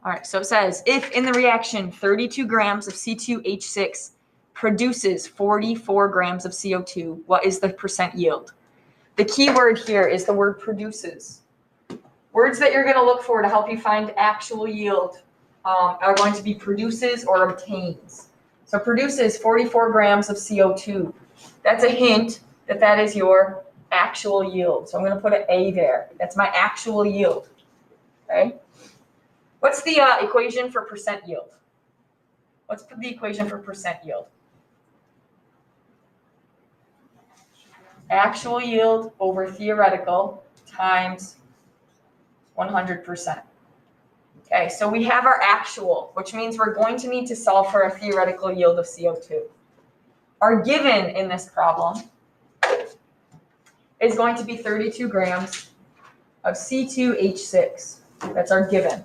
All right, so it says, if in the reaction 32 grams of C2H6 produces 44 grams of CO2, what is the percent yield? The key word here is the word produces. Words that you're going to look for to help you find actual yield are going to be produces or obtains. So produces 44 grams of CO2. That's a hint that that is your actual yield. So I'm going to put an A there. That's my actual yield. Okay. What's the equation for percent yield? Let's put the equation for percent yield. Actual yield over theoretical times 100%. Okay, so we have our actual, which means we're going to need to solve for a theoretical yield of CO2. Our given in this problem is going to be 32 grams of C2H6. That's our given.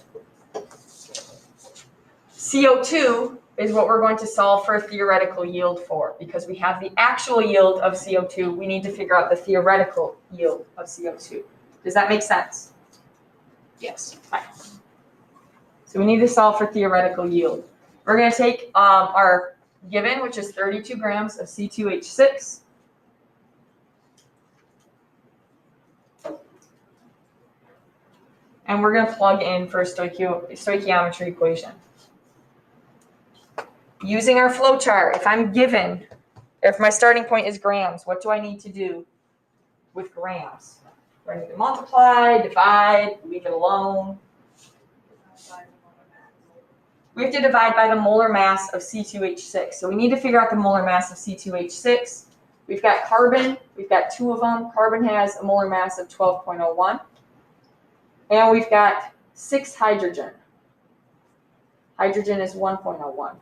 CO2 is what we're going to solve for a theoretical yield for. Because we have the actual yield of CO2, we need to figure out the theoretical yield of CO2. Does that make sense? Yes. Fine. So we need to solve for theoretical yield. We're going to take our given, which is 32 grams of C2H6. And we're going to plug in for a stoichiometry equation. Using our flow chart, if I'm given, if my starting point is grams, what do I need to do with grams? Do I need to multiply, divide, leave it alone? We have to divide by the molar mass of C2H6. So we need to figure out the molar mass of C2H6. We've got carbon. We've got two of them. Carbon has a molar mass of 12.01. And we've got 6 hydrogen. Hydrogen is 1.01.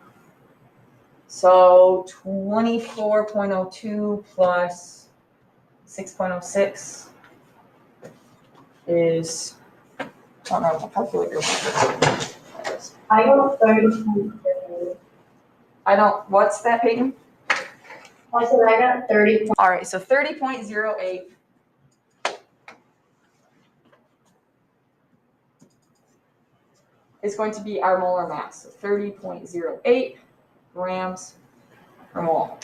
So 24.02 plus 6.06 is, I don't know what calculator. I got 30.08. What's that, Peyton? I said I got 30. All right, so 30.08 is going to be our molar mass. So 30.08 grams per mole.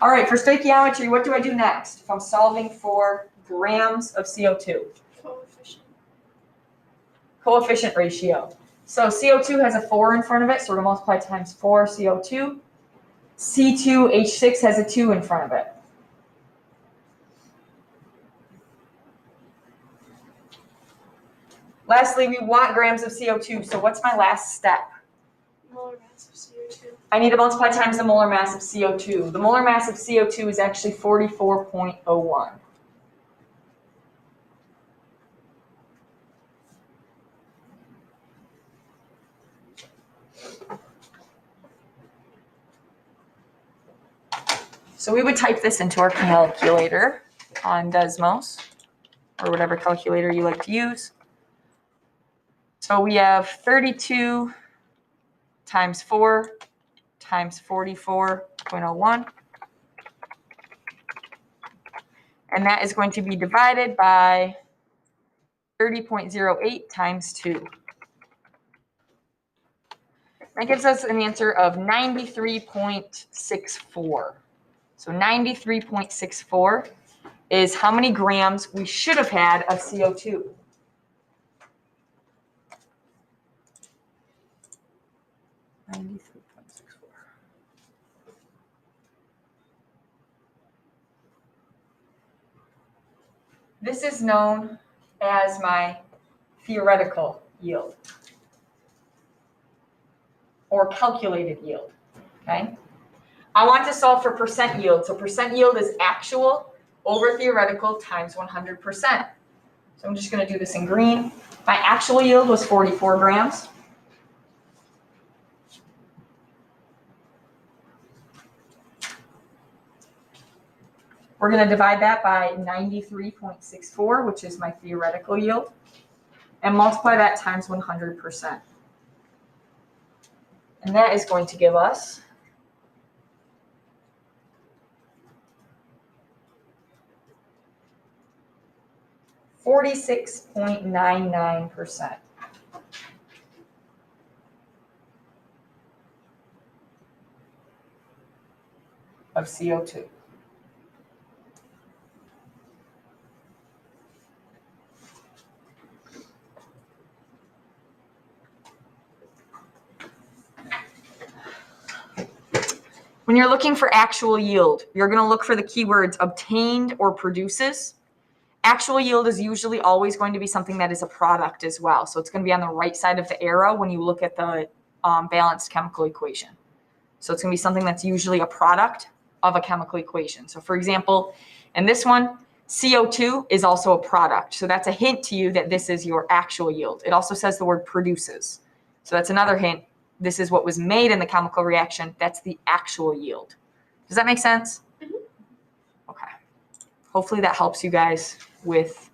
All right, for stoichiometry, what do I do next if I'm solving for grams of CO2? Coefficient ratio. So CO2 has a 4 in front of it, so we're going to multiply times 4 CO2. C2H6 has a 2 in front of it. Lastly, we want grams of CO2, so what's my last step? Molar mass of CO2. I need to multiply times the molar mass of CO2. The molar mass of CO2 is actually 44.01. So we would type this into our calculator on Desmos, or whatever calculator you like to use. So we have 32 times 4 times 44.01. And that is going to be divided by 30.08 times 2. That gives us an answer of 93.64. So 93.64 is how many grams we should have had of CO2. This is known as my theoretical yield or calculated yield, okay? I want to solve for percent yield. So percent yield is actual over theoretical times 100%. So I'm just going to do this in green. My actual yield was 44 grams. We're going to divide that by 93.64, which is my theoretical yield, and multiply that times 100%. And that is going to give us 46.99%. of CO2. When you're looking for actual yield, you're going to look for the keywords obtained or produces. Actual yield is usually always going to be something that is a product as well. So it's going to be on the right side of the arrow when you look at the balanced chemical equation. So it's going to be something that's usually a product of a chemical equation. So for example, in this one, CO2 is also a product. So that's a hint to you that this is your actual yield. It also says the word produces. So that's another hint. This is what was made in the chemical reaction. That's the actual yield. Does that make sense? Mhm. Okay. Hopefully that helps you guys with